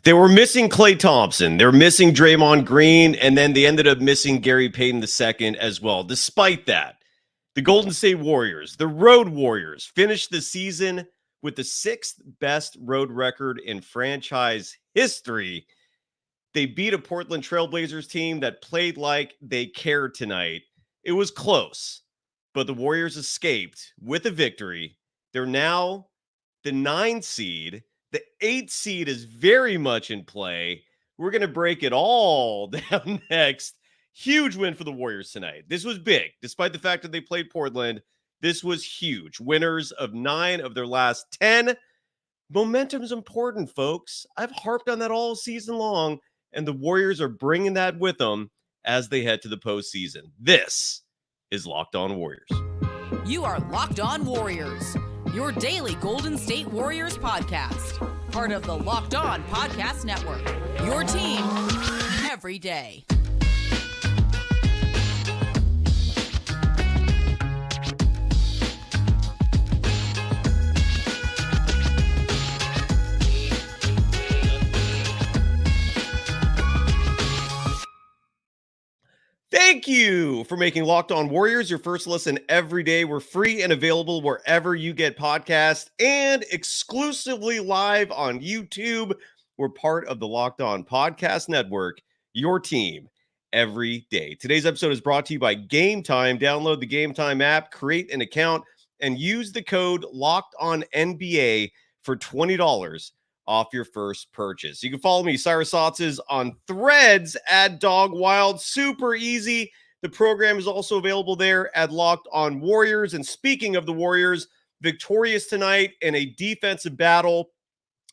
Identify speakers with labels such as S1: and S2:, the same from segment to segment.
S1: They were missing Klay Thompson. They're missing Draymond Green, and then they ended up missing Gary Payton II as well. Despite that, the Golden State Warriors, the Road Warriors, finished the season with the sixth best road record in franchise history. They beat a Portland Trailblazers team that played like they cared tonight. It was close, but the Warriors escaped with a victory. They're now the 9 seed. The 8 seed is very much in play. We're going to break it all down next. Huge win for the Warriors tonight. This was big. Despite the fact that they played Portland, this was huge. Winners of 9 of their last 10. Momentum is important, folks. I've harped on that all season long, and the Warriors are bringing that with them as they head to the postseason. This is Locked On Warriors.
S2: You are Locked On Warriors, your daily Golden State Warriors podcast. Part of the Locked On Podcast Network, your team every day.
S1: Thank you for making Locked On Warriors your first listen every day. We're free and available wherever you get podcasts and exclusively live on YouTube. We're part of the Locked On Podcast Network, your team every day. Today's episode is brought to you by Game Time. Download the Game Time app, create an account, and use the code LOCKEDONNBA for $20 off your first purchase. You can follow me, Cyrus Saatsaz, on Threads at Dog Wild. Super easy. The program is also available there at Locked On Warriors. And speaking of the Warriors, victorious tonight in a defensive battle.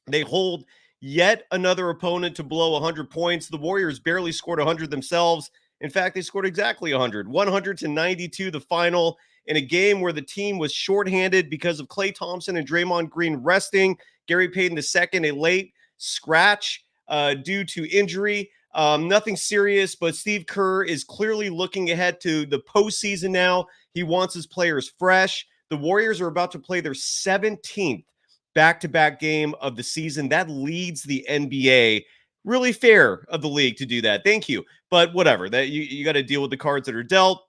S1: They hold yet another opponent to below 100 points. The Warriors barely scored 100 themselves. In fact, they scored exactly 100. 100-92 the final in a game where the team was shorthanded because of Klay Thompson and Draymond Green resting. Gary Payton II, a late scratch due to injury. Nothing serious, but Steve Kerr is clearly looking ahead to the postseason now. He wants his players fresh. The Warriors are about to play their 17th back-to-back game of the season. That leads the NBA. Really fair of the league to do that. Thank you. But whatever. That you got to deal with the cards that are dealt.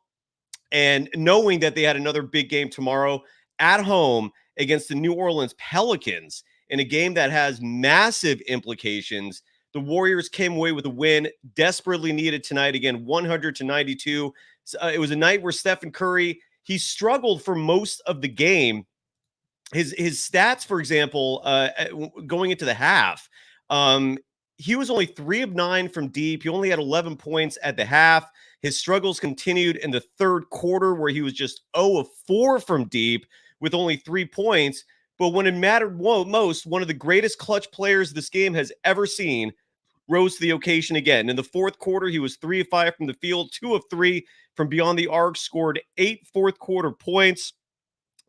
S1: And knowing that they had another big game tomorrow at home against the New Orleans Pelicans in a game that has massive implications, the Warriors came away with a win desperately needed tonight. Again, 100-92. It was a night where Stephen Curry, he struggled for most of the game. His stats, for example, going into the half, he was only 3 of 9 from deep. He only had 11 points at the half. His struggles continued in the third quarter, where he was just 0 of 4 from deep with only 3 points. But when it mattered most, one of the greatest clutch players this game has ever seen rose to the occasion again. In the fourth quarter, he was 3 of 5 from the field, 2 of 3 from beyond the arc, scored 8 fourth quarter points.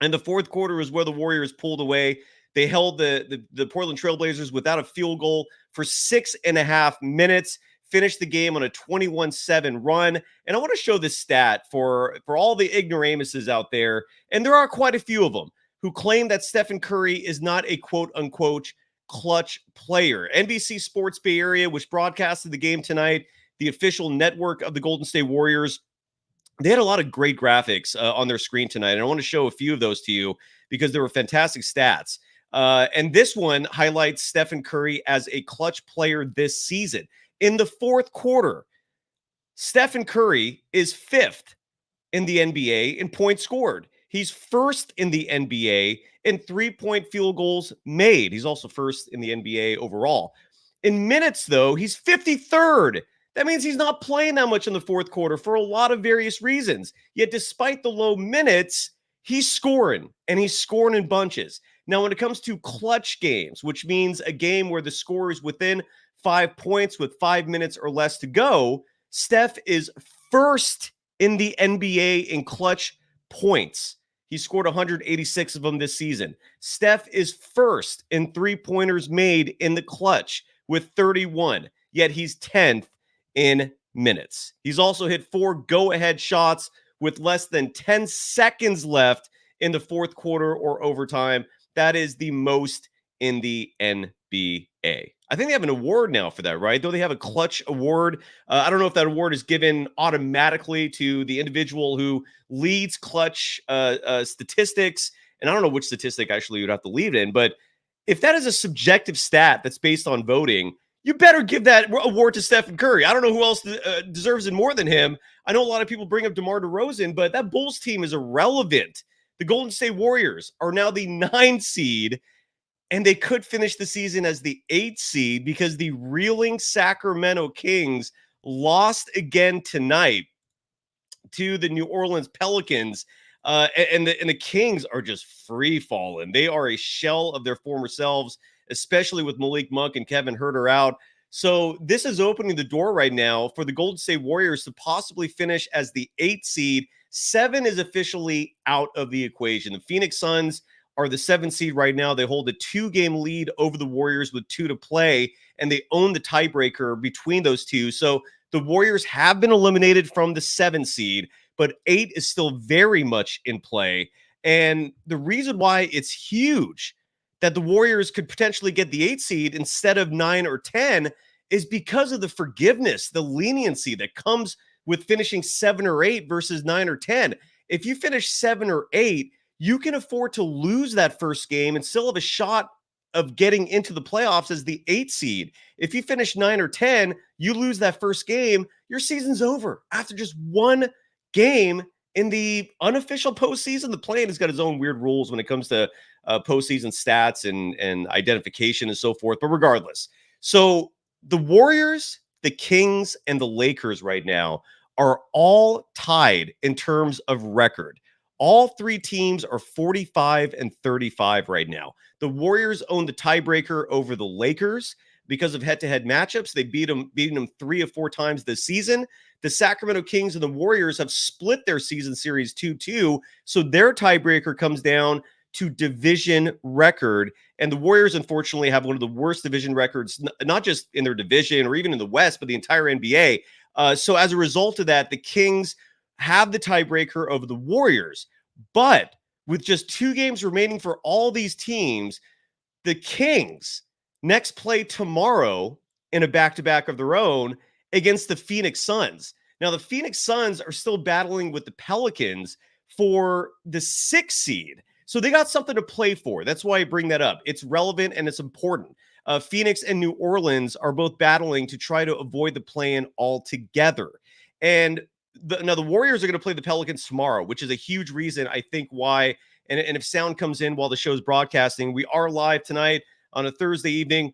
S1: And the fourth quarter is where the Warriors pulled away. They held the Portland Trailblazers without a field goal for 6.5 minutes, finished the game on a 21-7 run. And I want to show this stat for all the ignoramuses out there, and there are quite a few of them, who claim that Stephen Curry is not a quote-unquote clutch player. NBC Sports Bay Area, which broadcasted the game tonight, the official network of the Golden State Warriors, they had a lot of great graphics on their screen tonight, and I want to show a few of those to you because they were fantastic stats. And this one highlights Stephen Curry as a clutch player this season. In the fourth quarter, Stephen Curry is 5th in the NBA in points scored. He's 1st in the NBA in 3-point field goals made. He's also 1st in the NBA overall. In minutes, though, he's 53rd. That means he's not playing that much in the fourth quarter for a lot of various reasons. Yet despite the low minutes, he's scoring, and he's scoring in bunches. Now, when it comes to clutch games, which means a game where the score is within 5 points with 5 minutes or less to go, Steph is 1st in the NBA in clutch points. He scored 186 of them this season. Steph is 1st in 3-pointers made in the clutch with 31, yet he's 10th in minutes. He's also hit 4 go-ahead shots with less than 10 seconds left in the fourth quarter or overtime. That is the most in the NBA. I think they have an award now for that, right? Though they have a clutch award. I don't know if that award is given automatically to the individual who leads clutch statistics. And I don't know which statistic actually you'd have to leave it in. But if that is a subjective stat that's based on voting, you better give that award to Stephen Curry. I don't know who else deserves it more than him. I know a lot of people bring up DeMar DeRozan, but that Bulls team is irrelevant. The Golden State Warriors are now the 9 seed. And they could finish the season as the 8th seed because the reeling Sacramento Kings lost again tonight to the New Orleans Pelicans. And the Kings are just free falling. They are a shell of their former selves, especially with Malik Monk and Kevin Huerter out. So this is opening the door right now for the Golden State Warriors to possibly finish as the 8th seed. 7 is officially out of the equation. The Phoenix Suns are the 7th seed right now. They hold a 2-game lead over the Warriors with 2 to play, and they own the tiebreaker between those two. So the Warriors have been eliminated from the 7th seed, but 8 is still very much in play. And the reason why it's huge that the Warriors could potentially get the 8th seed instead of 9 or 10 is because of the forgiveness, the leniency that comes with finishing 7 or 8 versus 9 or 10. If you finish 7 or 8, you can afford to lose that first game and still have a shot of getting into the playoffs as the 8th seed. If you finish 9 or 10, you lose that first game, your season's over after just one game in the unofficial postseason. The play-in has got its own weird rules when it comes to postseason stats and identification and so forth. But regardless, so the Warriors, the Kings, and the Lakers right now are all tied in terms of record. All 3 teams are 45 and 35 right now. The Warriors own the tiebreaker over the Lakers because of head-to-head matchups. They beaten them 3 or 4 times this season. The Sacramento Kings and the Warriors have split their season series 2-2, so their tiebreaker comes down to division record. And the Warriors, unfortunately, have one of the worst division records, not just in their division or even in the West, but the entire NBA. So as a result of that, the Kings have the tiebreaker over the Warriors. But with just 2 games remaining for all these teams, the Kings next play tomorrow in a back-to-back of their own against the Phoenix Suns. Now, the Phoenix Suns are still battling with the Pelicans for the 6th seed. So they got something to play for. That's why I bring that up. It's relevant and it's important. Phoenix and New Orleans are both battling to try to avoid the play-in altogether. And now the Warriors are going to play the Pelicans tomorrow, which is a huge reason I think why. And if sound comes in while the show's broadcasting, we are live tonight on a Thursday evening.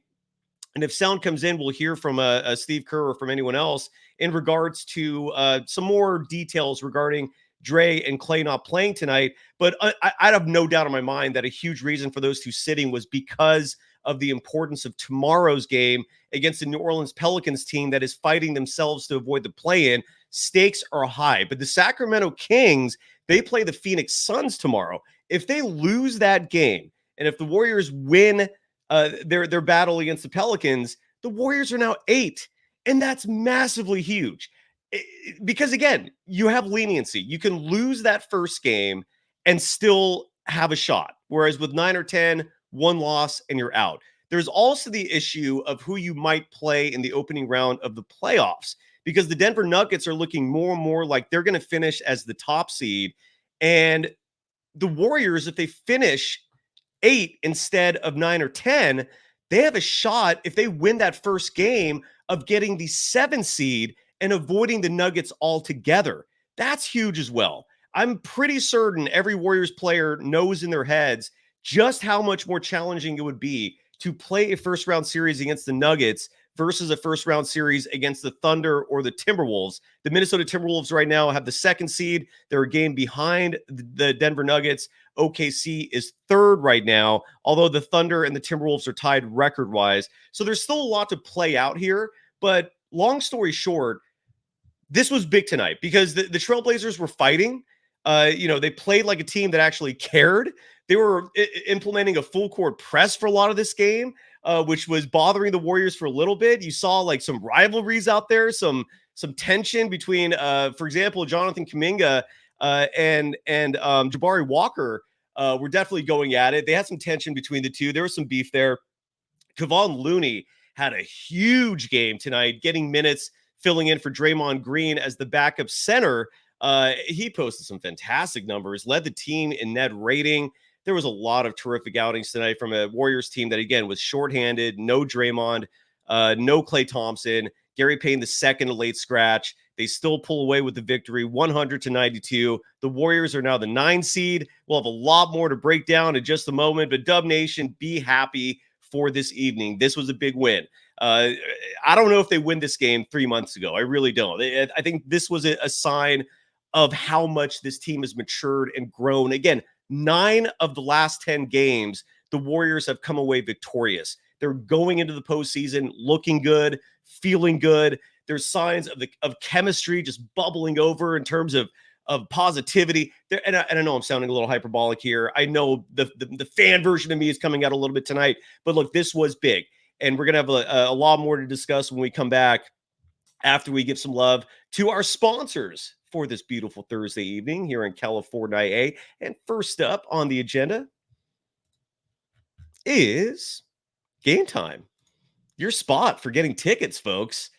S1: And if sound comes in, we'll hear from Steve Kerr or from anyone else in regards to some more details regarding Dre and Klay not playing tonight. But I have no doubt in my mind that a huge reason for those 2 sitting was because of the importance of tomorrow's game against the New Orleans Pelicans team that is fighting themselves to avoid the play-in. Stakes are high. But the Sacramento Kings, they play the Phoenix Suns tomorrow. If they lose that game, and if the Warriors win their battle against the Pelicans, the Warriors are now 8. And that's massively huge. Because, again, you have leniency. You can lose that first game and still have a shot. Whereas with 9 or 10, 1 loss and you're out. There's also the issue of who you might play in the opening round of the playoffs, because the Denver Nuggets are looking more and more like they're going to finish as the top seed. And the Warriors, if they finish 8 instead of 9 or 10, they have a shot, if they win that first game, of getting the 7th seed and avoiding the Nuggets altogether. That's huge as well. I'm pretty certain every Warriors player knows in their heads just how much more challenging it would be to play a first-round series against the Nuggets versus a first-round series against the Thunder or the Timberwolves. The Minnesota Timberwolves right now have the 2nd seed. They're a game behind the Denver Nuggets. OKC is 3rd right now, although the Thunder and the Timberwolves are tied record-wise. So there's still a lot to play out here. But long story short, this was big tonight because the Trailblazers were fighting. They played like a team that actually cared. They were implementing a full court press for a lot of this game, which was bothering the Warriors for a little bit. You saw like some rivalries out there, some tension between, for example, Jonathan Kuminga and Jabari Walker were definitely going at it. They had some tension between the two. There was some beef there. Kavon Looney had a huge game tonight, getting minutes, filling in for Draymond Green as the backup center. He posted some fantastic numbers, led the team in net rating. There was a lot of terrific outings tonight from a Warriors team that, again, was shorthanded, no Draymond, no Klay Thompson, Gary Payton the second, a late scratch. They still pull away with the victory, 100-92. The Warriors are now the 9 seed. We'll have a lot more to break down in just a moment, but Dub Nation, be happy for this evening. This was a big win. I don't know if they win this game 3 months ago. I really don't. I think this was a sign of how much this team has matured and grown. Again, 9 of the last 10 games, the Warriors have come away victorious. They're going into the postseason looking good, feeling good. There's signs of chemistry just bubbling over in terms of positivity. And I know I'm sounding a little hyperbolic here. I know the fan version of me is coming out a little bit tonight. But look, this was big. And we're going to have a lot more to discuss when we come back after we give some love to our sponsors for this beautiful Thursday evening here in California. And first up on the agenda is Game Time, your spot for getting tickets, folks.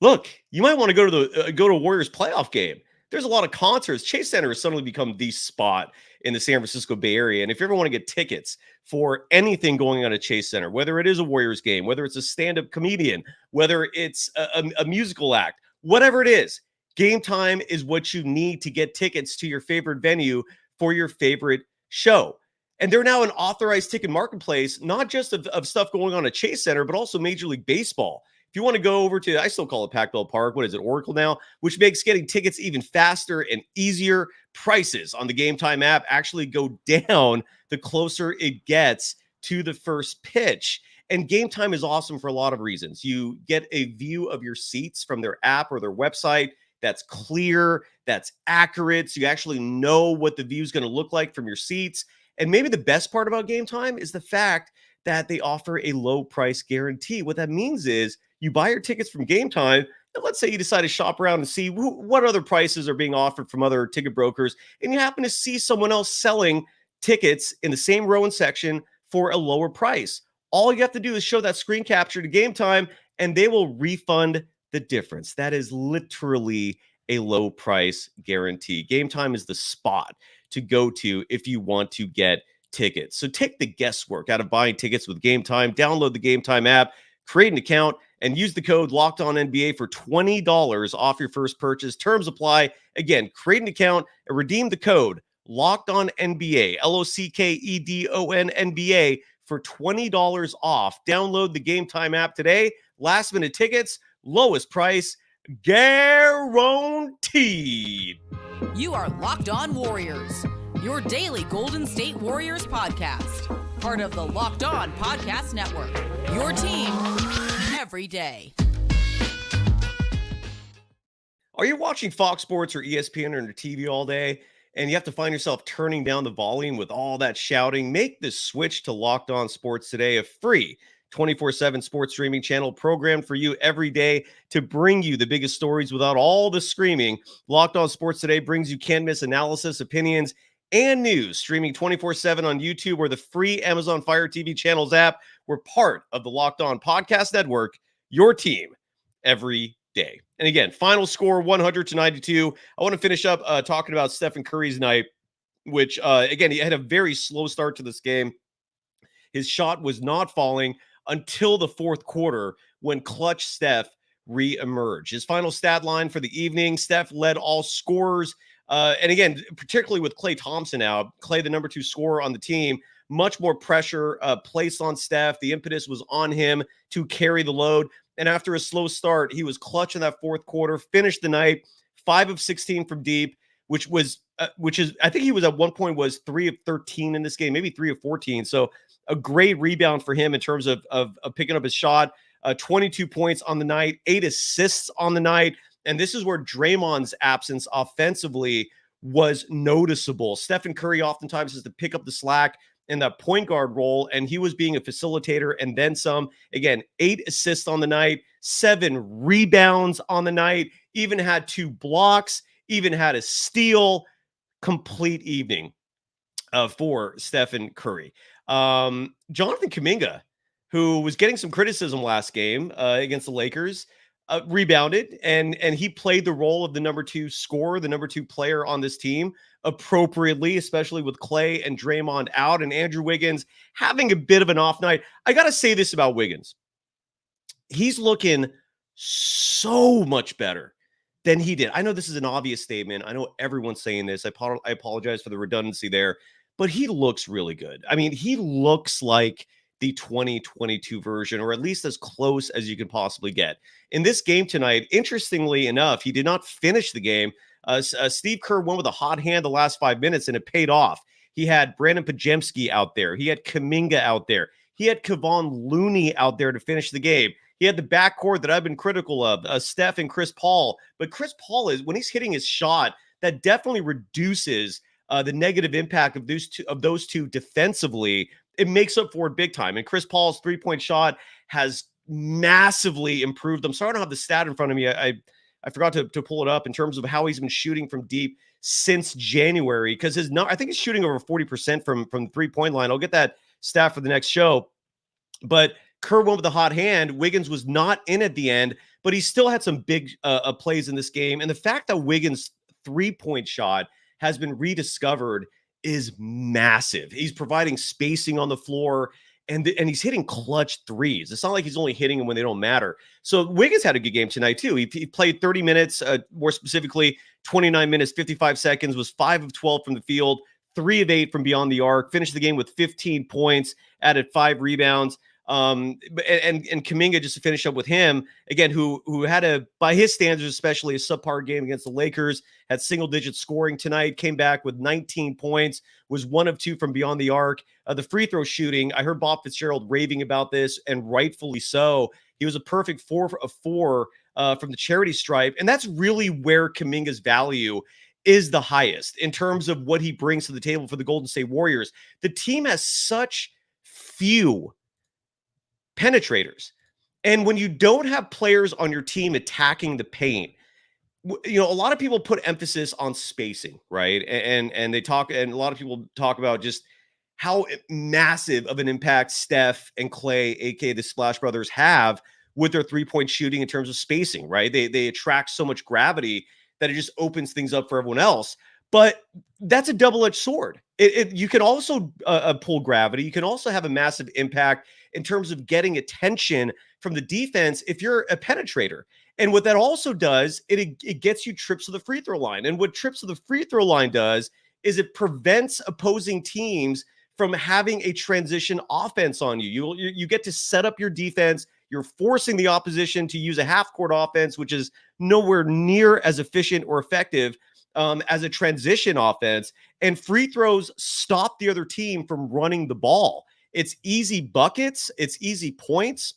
S1: Look, you might want to go to a Warriors playoff game. There's a lot of concerts. Chase Center has suddenly become the spot in the San Francisco Bay Area. And if you ever want to get tickets for anything going on at Chase Center, whether it is a Warriors game, whether it's a stand-up comedian, whether it's a musical act, whatever it is, Game Time is what you need to get tickets to your favorite venue for your favorite show. And they're now an authorized ticket marketplace, not just of stuff going on at Chase Center, but also Major League Baseball. If you want to go over to, I still call it Pac-Bell Park. What is it, Oracle now? Which makes getting tickets even faster and easier. Prices on the Game Time app actually go down the closer it gets to the first pitch. And Game Time is awesome for a lot of reasons. You get a view of your seats from their app or their website that's clear, that's accurate. So you actually know what the view is going to look like from your seats. And maybe the best part about Game Time is the fact that they offer a low price guarantee. What that means is you buy your tickets from Game Time, and let's say you decide to shop around and see what other prices are being offered from other ticket brokers, and you happen to see someone else selling tickets in the same row and section for a lower price. All you have to do is show that screen capture to Game Time, and they will refund the difference. That is literally a low price guarantee. Game Time is the spot to go to if you want to get tickets. So take the guesswork out of buying tickets with Game Time. Download the Game Time app, create an account, and use the code LOCKEDONNBA for $20 off your first purchase. Terms apply. Again, create an account and redeem the code LOCKEDONNBA, LOCKEDONNBA for $20 off. Download the Game Time app today. Last minute tickets, lowest price, guaranteed.
S2: You are Locked On Warriors, your daily Golden State Warriors podcast. Part of the Locked On Podcast Network, your team every day.
S1: Are you watching Fox Sports or ESPN on your TV all day and you have to find yourself turning down the volume with all that shouting? Make the switch to Locked On Sports today, a free 24/7 sports streaming channel programmed for you every day to bring you the biggest stories without all the screaming. Locked On Sports Today brings you can't-miss analysis, opinions, and news, streaming 24/7 on YouTube or the free Amazon Fire TV channels app. We're part of the Locked On Podcast Network, your team every day. And again, final score 100-92. I want to finish up talking about Stephen Curry's night, which, again, he had a very slow start to this game. His shot was not falling until the fourth quarter when clutch Steph re-emerged. His final stat line for the evening, Steph led all scorers. And again, particularly with Klay Thompson out, Klay, the number 2 scorer on the team, much more pressure placed on Steph. The impetus was on him to carry the load. And after a slow start, he was clutch in that fourth quarter, finished the night 5 of 16 from deep, which is, I think he was at one point was 3 of 13 in this game, maybe 3 of 14. So a great rebound for him in terms of picking up his shot. 22 points on the night, 8 assists on the night. And this is where Draymond's absence offensively was noticeable. Stephen Curry oftentimes has to pick up the slack in that point guard role, and he was being a facilitator and then some. Again, 8 assists on the night, 7 rebounds on the night, even had 2 blocks, even had a steal. Complete evening for Stephen Curry. Jonathan Kuminga, who was getting some criticism last game against the Lakers, rebounded, and he played the role of the number 2 scorer, the number 2 player on this team appropriately, especially with Klay and Draymond out and Andrew Wiggins having a bit of an off night. I got to say this about Wiggins. He's looking so much better than he did. I know this is an obvious statement. I know everyone's saying this. I apologize for the redundancy there, but he looks really good. I mean, he looks like the 2022 version, or at least as close as you can possibly get. In this game tonight, interestingly enough, he did not finish the game. Steve Kerr went with a hot hand the last 5 minutes, and it paid off. He had Brandon Pajemski out there. He had Kuminga out there. He had Kavon Looney out there to finish the game. He had the backcourt that I've been critical of, Steph and Chris Paul. But Chris Paul is, when he's hitting his shot, that definitely reduces the negative impact of those two defensively. It makes up for it big time. And Chris Paul's three-point shot has massively improved. I'm sorry I don't have the stat in front of me. I forgot to pull it up in terms of how he's been shooting from deep since January, because I think he's shooting over 40% from the three-point line. I'll get that stat for the next show. But Kerr went with a hot hand. Wiggins was not in at the end, but he still had some big plays in this game. And the fact that Wiggins' three-point shot has been rediscovered is massive. He's providing spacing on the floor, and he's hitting clutch threes. It's not like he's only hitting them when they don't matter. So Wiggins had a good game tonight too. He played 30 minutes, more specifically 29 minutes, 55 seconds, was 5 of 12 from the field, 3 of 8 from beyond the arc, finished the game with 15 points, added 5 rebounds. And Kuminga, just to finish up with him again, who had by his standards, especially a subpar game against the Lakers, had single-digit scoring tonight, came back with 19 points, was 1 of 2 from beyond the arc. The free throw shooting, I heard Bob Fitzgerald raving about this, and rightfully so. He was a perfect 4 of 4 from the charity stripe, and that's really where Kuminga's value is the highest in terms of what he brings to the table for the Golden State Warriors. The team has such few penetrators. And when you don't have players on your team attacking the paint, a lot of people put emphasis on spacing, right? And they talk, and a lot of people talk about just how massive of an impact Steph and Klay, aka the Splash Brothers, have with their three-point shooting in terms of spacing, right? They attract so much gravity that it just opens things up for everyone else. But that's a double-edged sword. You can also pull gravity. You can also have a massive impact in terms of getting attention from the defense if you're a penetrator. And what that also does, it gets you trips to the free throw line. And what trips to the free throw line does is it prevents opposing teams from having a transition offense on you. You get to set up your defense. You're forcing the opposition to use a half-court offense, which is nowhere near as efficient or effective as a transition offense. And free throws stop the other team from running the ball. It's easy buckets. It's easy points.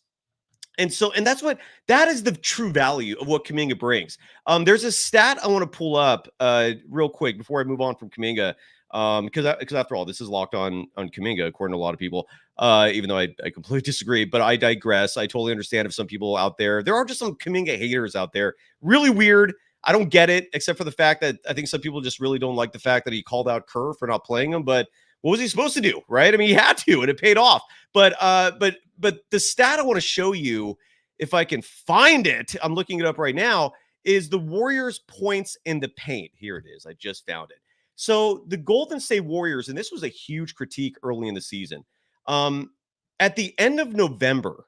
S1: And that is the true value of what Kuminga brings. There's a stat I want to pull up real quick before I move on from Kuminga. Because after all, this is locked on Kuminga, according to a lot of people, even though I completely disagree, but I digress. I totally understand if some people out there are just some Kuminga haters out there. Really weird. I don't get it, except for the fact that I think some people just really don't like the fact that he called out Kerr for not playing him. But what was he supposed to do, right? I mean, he had to, and it paid off. But the stat I want to show you, if I can find it, I'm looking it up right now, is the Warriors' points in the paint. Here it is. I just found it. So the Golden State Warriors, and this was a huge critique early in the season. At the end of November,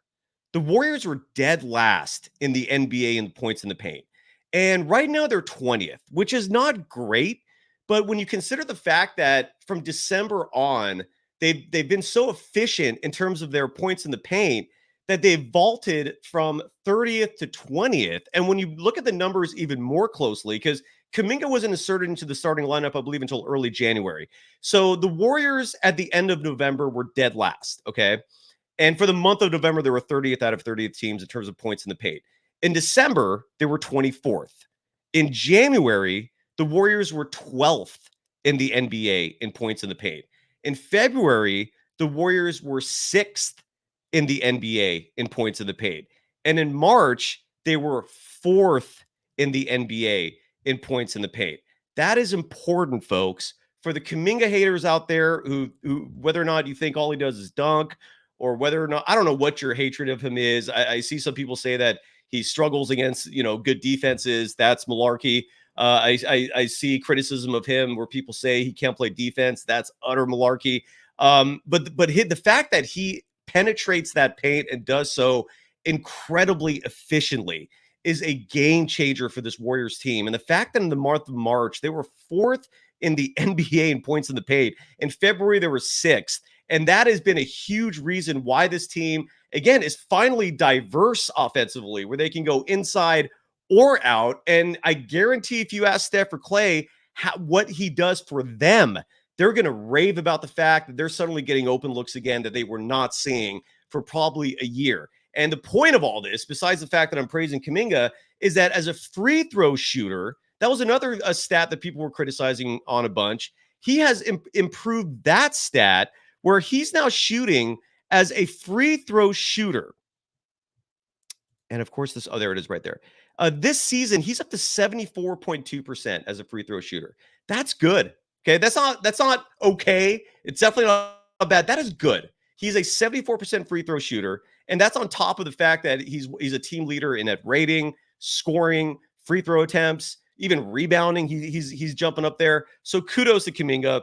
S1: the Warriors were dead last in the NBA in points in the paint. And right now they're 20th, which is not great. But when you consider the fact that from December on, they've been so efficient in terms of their points in the paint that they've vaulted from 30th to 20th. And when you look at the numbers even more closely, because Kuminga wasn't inserted into the starting lineup, I believe, until early January. So the Warriors at the end of November were dead last, okay? And for the month of November, they were 30th out of 30th teams in terms of points in the paint. In December, they were 24th. In January, the Warriors were 12th in the NBA in points in the paint. In February, the Warriors were 6th in the NBA in points in the paint. And in March, they were 4th in the NBA in points in the paint. That is important, folks, for the Kuminga haters out there who whether or not you think all he does is dunk, or whether or not, I don't know what your hatred of him is. I see some people say that he struggles against, good defenses. That's malarkey. I see criticism of him where people say he can't play defense. That's utter malarkey. But the fact that he penetrates that paint and does so incredibly efficiently is a game changer for this Warriors team. And the fact that in the month of March, they were 4th in the NBA in points in the paint. In February, they were 6th. And that has been a huge reason why this team, again, is finally diverse offensively, where they can go inside or out. And I guarantee if you ask Steph or Klay what he does for them, they're going to rave about the fact that they're suddenly getting open looks again that they were not seeing for probably a year. And the point of all this, besides the fact that I'm praising Kuminga, is that as a free throw shooter, that was another stat that people were criticizing on a bunch. He has improved that stat where he's now shooting as a free throw shooter. And of course, there it is right there. This season, he's up to 74.2% as a free throw shooter. That's good. Okay, that's not okay. It's definitely not bad. That is good. He's a 74% free throw shooter, and that's on top of the fact that he's a team leader in net rating, scoring, free throw attempts, even rebounding. He's jumping up there. So kudos to Kuminga.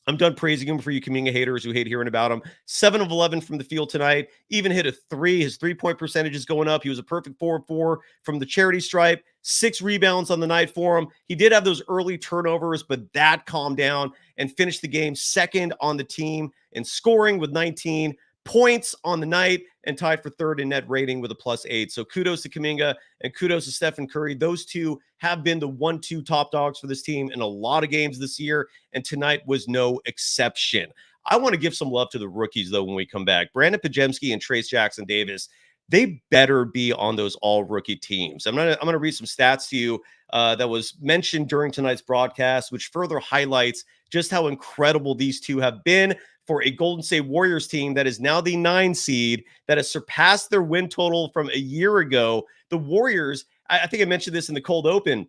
S1: I'm done praising him for you Kuminga haters who hate hearing about him. 7 of 11 from the field tonight. Even hit a 3. His 3-point percentage is going up. He was a perfect 4-4 from the charity stripe. 6 rebounds on the night for him. He did have those early turnovers, but that calmed down and finished the game second on the team in scoring with 19 points on the night and tied for 3rd in net rating with a +8. So kudos to Kuminga and kudos to Stephen Curry. Those two have been the 1-2 top dogs for this team in a lot of games this year, and tonight was no exception. I want to give some love to the rookies, though, when we come back. Brandon Pajemski and Trace Jackson-Davis, they better be on those all-rookie teams. I'm gonna read some stats to you that was mentioned during tonight's broadcast, which further highlights just how incredible these two have been for a Golden State Warriors team that is now the 9 seed, that has surpassed their win total from a year ago. The Warriors, I think I mentioned this in the cold open,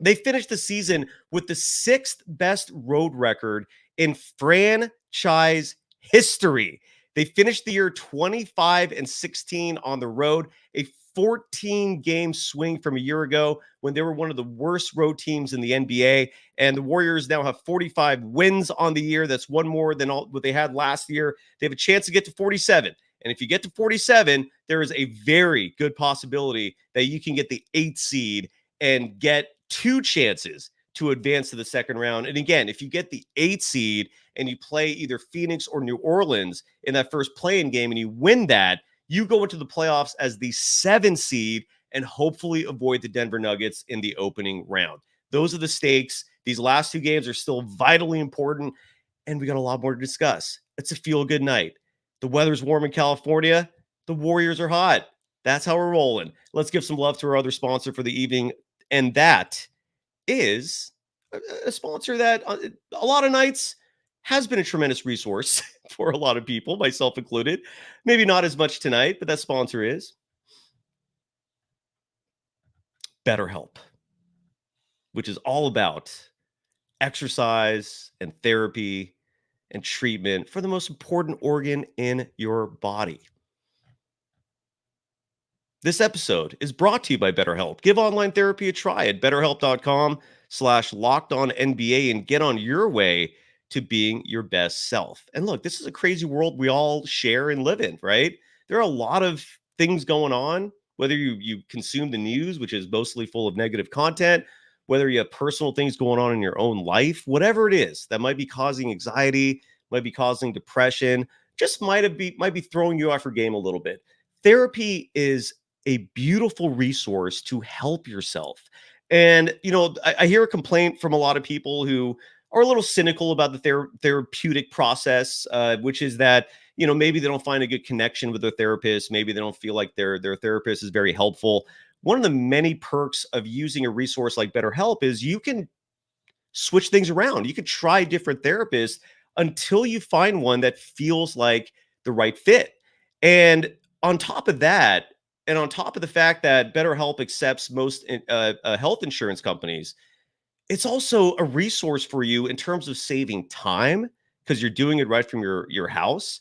S1: they finished the season with the 6th best road record in franchise history. They finished the year 25-16 on the road, a 14-game swing from a year ago when they were one of the worst road teams in the NBA. And the Warriors now have 45 wins on the year. That's one more than what they had last year. They have a chance to get to 47. And if you get to 47, there is a very good possibility that you can get the 8th seed and get 2 chances to advance to the second round. And again, if you get the 8th seed and you play either Phoenix or New Orleans in that first play-in game and you win that, you go into the playoffs as the 7th seed and hopefully avoid the Denver Nuggets in the opening round. Those are the stakes. These last 2 games are still vitally important, and we got a lot more to discuss. It's a feel-good night. The weather's warm in California. The Warriors are hot. That's how we're rolling. Let's give some love to our other sponsor for the evening, and that is a sponsor that a lot of nights has been a tremendous resource for a lot of people, myself included. Maybe not as much tonight, but that sponsor is BetterHelp, which is all about exercise and therapy and treatment for the most important organ in your body. This episode is brought to you by BetterHelp. Give online therapy a try at betterhelp.com/lockedonnba and get on your way to being your best self. And look, this is a crazy world we all share and live in, right? There are a lot of things going on, whether you consume the news, which is mostly full of negative content, whether you have personal things going on in your own life, whatever it is that might be causing anxiety, might be causing depression, just might be throwing you off your game a little bit. Therapy is a beautiful resource to help yourself. And, I hear a complaint from a lot of people who are a little cynical about the therapeutic process, which is that, maybe they don't find a good connection with their therapist. Maybe they don't feel like their therapist is very helpful. One of the many perks of using a resource like BetterHelp is you can switch things around. You could try different therapists until you find one that feels like the right fit. And on top of that, and on top of the fact that BetterHelp accepts most health insurance companies, it's also a resource for you in terms of saving time because you're doing it right from your house.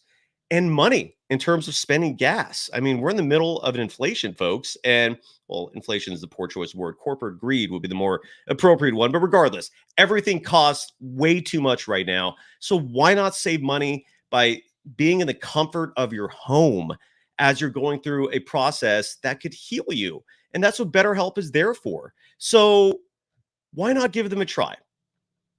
S1: and money in terms of spending gas. I mean, we're in the middle of an inflation, folks, and well, inflation is the poor choice word. Corporate greed would be the more appropriate one. But regardless, everything costs way too much right now. So why not save money by being in the comfort of your home as you're going through a process that could heal you? And that's what BetterHelp is there for. So why not give them a try?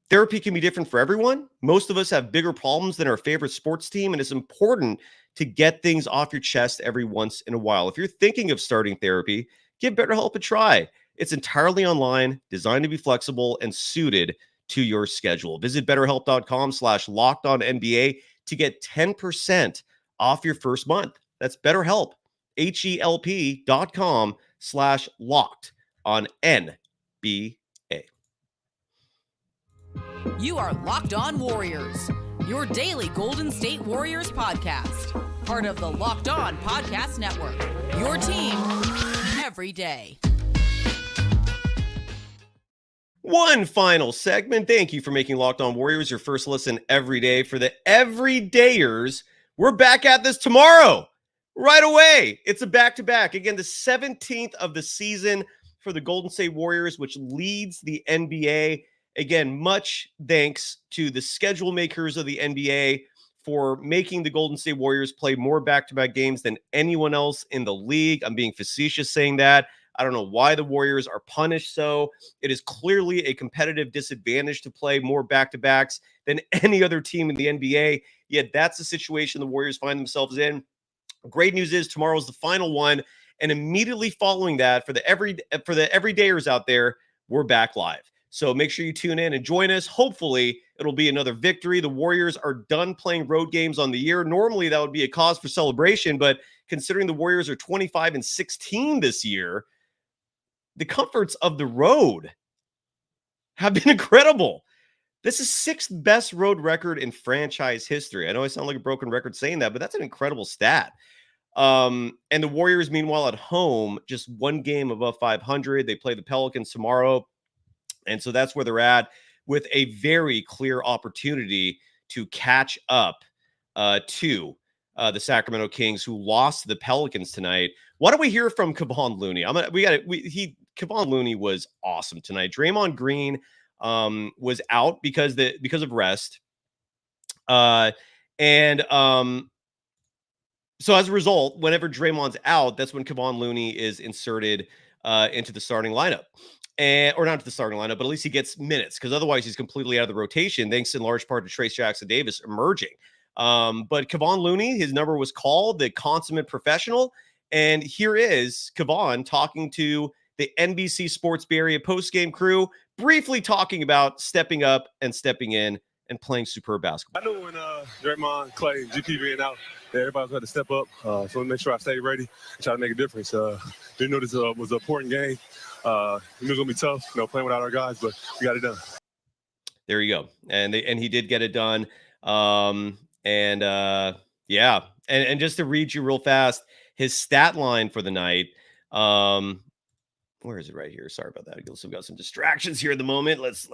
S1: Therapy can be different for everyone. Most of us have bigger problems than our favorite sports team, and it's important to get things off your chest every once in a while. If you're thinking of starting therapy, give BetterHelp a try. It's entirely online, designed to be flexible, and suited to your schedule. Visit BetterHelp.com/LockedOnNBA to get 10% off your first month. That's BetterHelp, HELP.com/LockedOnNBA.
S2: You are Locked On Warriors, your daily Golden State Warriors podcast. Part of the Locked On Podcast Network, your team every day.
S1: One final segment. Thank you for making Locked On Warriors your first listen every day. For the everydayers, we're back at this tomorrow, right away. It's a back-to-back. Again, the 17th of the season for the Golden State Warriors, which leads the NBA. Again, much thanks to the schedule makers of the NBA for making the Golden State Warriors play more back-to-back games than anyone else in the league. I'm being facetious saying that. I don't know why the Warriors are punished so. It is clearly a competitive disadvantage to play more back-to-backs than any other team in the NBA. Yet that's the situation the Warriors find themselves in. Great news is tomorrow's the final one, and immediately following that, for the everydayers out there, we're back live. So make sure you tune in and join us. Hopefully, it'll be another victory. The Warriors are done playing road games on the year. Normally, that would be a cause for celebration, but considering the Warriors are 25-16 this year, the comforts of the road have been incredible. This is sixth best road record in franchise history. I know I sound like a broken record saying that, but that's an incredible stat. And the Warriors, meanwhile, at home, just one game above 500. They play the Pelicans tomorrow. And so that's where they're at, with a very clear opportunity to catch up to the Sacramento Kings, who lost to the Pelicans tonight. Why don't we hear from Kavon Looney? Kavon Looney was awesome tonight. Draymond Green was out because of rest. So as a result, whenever Draymond's out, that's when Kavon Looney is inserted into the starting lineup. Or not to the starting lineup, but at least he gets minutes, because otherwise he's completely out of the rotation, thanks in large part to Trayce Jackson-Davis emerging. But Kavon Looney, his number was called, the consummate professional. And here is Kavon talking to the NBC Sports Bay Area postgame crew, briefly talking about stepping up and stepping in and playing superb basketball.
S3: I knew when Draymond, Klay, GP being out, that everybody had to step up. So to make sure I stayed ready and try to make a difference. Didn't know this was an important game. It was going to be tough, playing without our guys, but we got it done.
S1: There you go. And he did get it done. And just to read you real fast, his stat line for the night, where is it? Right here? Sorry about that. We've got some distractions here at the moment. Let's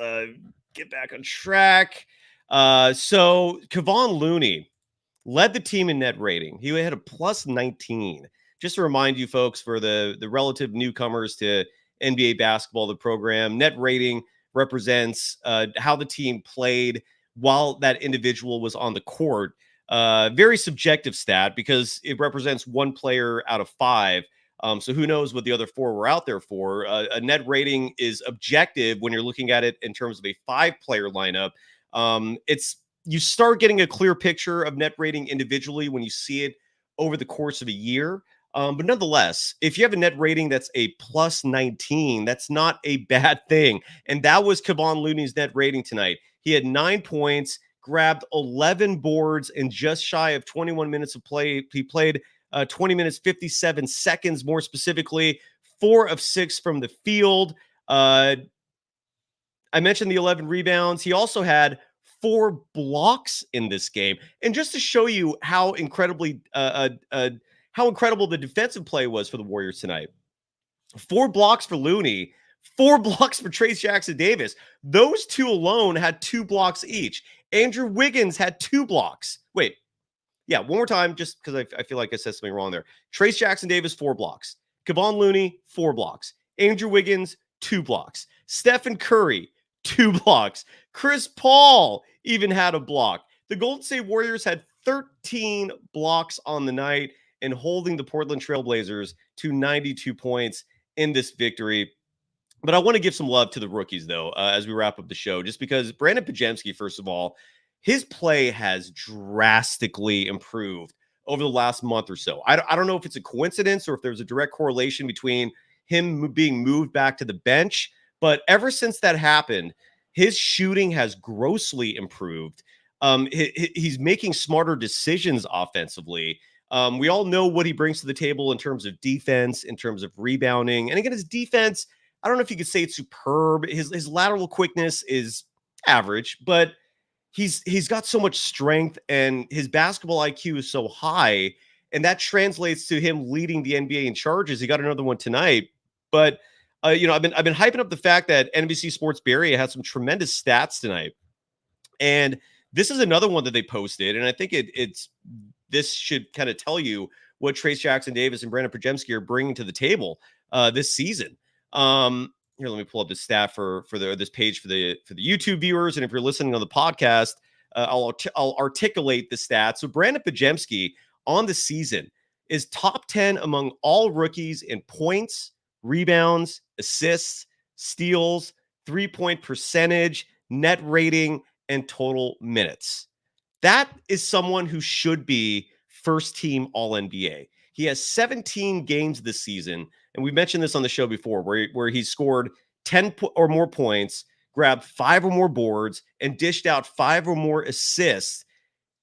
S1: get back on track. So Kavon Looney led the team in net rating. He had a plus 19. Just to remind you folks, for the relative newcomers to NBA basketball, the program, net rating represents how the team played while that individual was on the court. Very subjective stat, because it represents one player out of five. So who knows what the other four were out there for. A net rating is objective when you're looking at it in terms of a five-player lineup. You start getting a clear picture of net rating individually when you see it over the course of a year. But nonetheless, if you have a net rating that's a plus 19, that's not a bad thing. And that was Kavon Looney's net rating tonight. He had 9 points, grabbed 11 boards in just shy of 21 minutes of play. He played 20 minutes, 57 seconds, more specifically, 4 of 6 from the field. I mentioned the 11 rebounds. He also had 4 blocks in this game. And just to show you how incredible the defensive play was for the Warriors tonight. 4 blocks for Looney, 4 blocks for Trayce Jackson-Davis. Those two alone had 2 blocks each. Andrew Wiggins had 2 blocks. Wait, Yeah, one more time, just because I feel like I said something wrong there. Trayce Jackson-Davis, 4 blocks. Kavon Looney, 4 blocks. Andrew Wiggins, 2 blocks. Stephen Curry, 2 blocks. Chris Paul even had a block. The Golden State Warriors had 13 blocks on the night and holding the Portland Trailblazers to 92 points in this victory. But I want to give some love to the rookies, though, as we wrap up the show, just because Brandon Podziemski, first of all, his play has drastically improved over the last month or so. I don't know if it's a coincidence or if there's a direct correlation between him being moved back to the bench, but ever since that happened, his shooting has grossly improved. He's making smarter decisions offensively. We all know what he brings to the table in terms of defense, in terms of rebounding. And again, his defense, I don't know if you could say it's superb. His lateral quickness is average, but he's got so much strength and his basketball IQ is so high, and that translates to him leading the NBA in charges. He got another one tonight, but I've been hyping up the fact that NBC Sports Bay Area had some tremendous stats tonight, and this is another one that they posted, and I think this should kind of tell you what Trayce Jackson-Davis and Brandon Podziemski are bringing to the table this season. Here, let me pull up the stat for this page for the YouTube viewers, and if you're listening on the podcast, I'll articulate the stats. So Brandon Podziemski on the season is top 10 among all rookies in points, rebounds, assists, steals, 3-point percentage, net rating, and total minutes. That is someone who should be first team All-NBA. He has 17 games this season, and we mentioned this on the show before, where he scored 10 or more points, grabbed 5 or more boards, and dished out 5 or more assists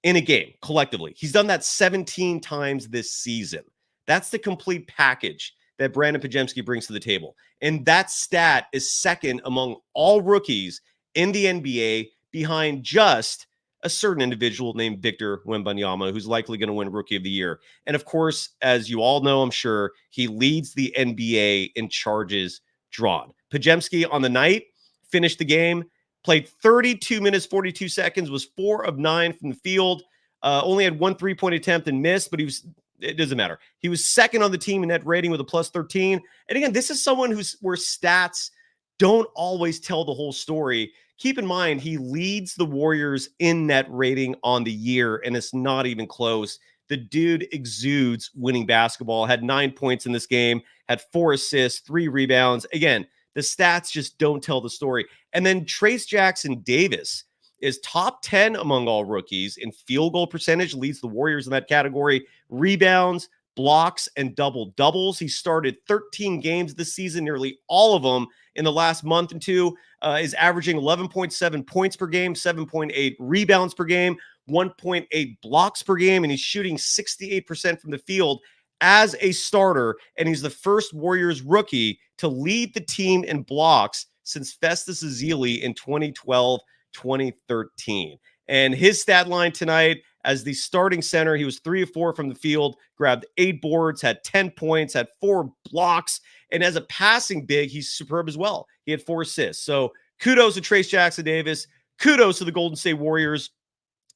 S1: in a game collectively. He's done that 17 times this season. That's the complete package that Brandon Podziemski brings to the table. And that stat is second among all rookies in the NBA, behind just a certain individual named Victor Wembanyama, who's likely going to win Rookie of the Year. And of course, as you all know, I'm sure, he leads the NBA in charges drawn. Podziemski on the night finished the game, played 32 minutes, 42 seconds, was 4 of 9 from the field, only had 1 3-point attempt and missed, but it doesn't matter. He was second on the team in net rating with a plus 13. And again, this is someone where stats don't always tell the whole story. Keep in mind, he leads the Warriors in net rating on the year, and it's not even close. The dude exudes winning basketball, had 9 points in this game, had 4 assists, 3 rebounds. Again, the stats just don't tell the story. And then Trayce Jackson-Davis is top 10 among all rookies in field goal percentage, leads the Warriors in that category, rebounds, blocks, and double-doubles. He started 13 games this season, nearly all of them in the last month and two, is averaging 11.7 points per game, 7.8 rebounds per game, 1.8 blocks per game, and he's shooting 68% from the field as a starter, and he's the first Warriors rookie to lead the team in blocks since Festus Ezeli in 2012-2013. And his stat line tonight, as the starting center, he was 3 of 4 from the field, grabbed 8 boards, had 10 points, had 4 blocks, and as a passing big, he's superb as well. He had 4 assists. So kudos to Trayce Jackson-Davis. Kudos to the Golden State Warriors.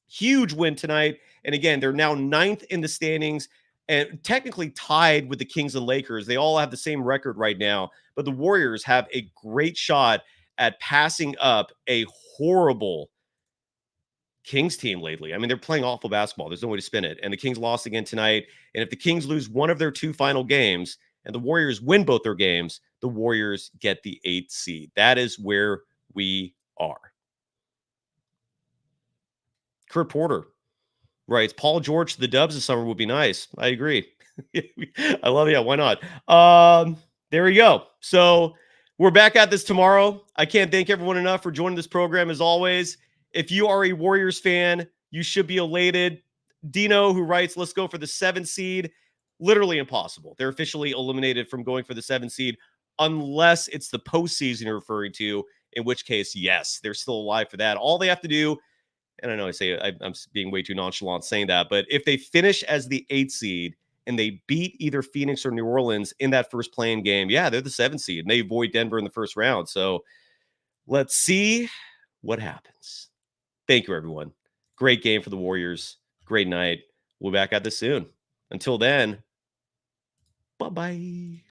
S1: Huge win tonight. And again, they're now 9th in the standings and technically tied with the Kings and Lakers. They all have the same record right now, but the Warriors have a great shot at passing up a horrible Kings team lately. I mean, they're playing awful basketball. There's no way to spin it. And the Kings lost again tonight. And if the Kings lose one of their 2 final games and the Warriors win both their games, the Warriors get the 8th seed. That is where we are. Kurt Porter writes, Paul George to the Dubs this summer would be nice. I agree. I love it. Yeah, why not? There we go. So we're back at this tomorrow. I can't thank everyone enough for joining this program as always. If you are a Warriors fan, you should be elated. Dino, who writes, let's go for the 7th seed. Literally impossible. They're officially eliminated from going for the 7th seed unless it's the postseason you're referring to, in which case, yes, they're still alive for that. All they have to do, and I know I'm being way too nonchalant saying that, but if they finish as the 8th seed and they beat either Phoenix or New Orleans in that first play-in game, yeah, they're the 7th seed, and they avoid Denver in the first round. So let's see what happens. Thank you, everyone. Great game for the Warriors. Great night. We'll be back at this soon. Until then, bye-bye.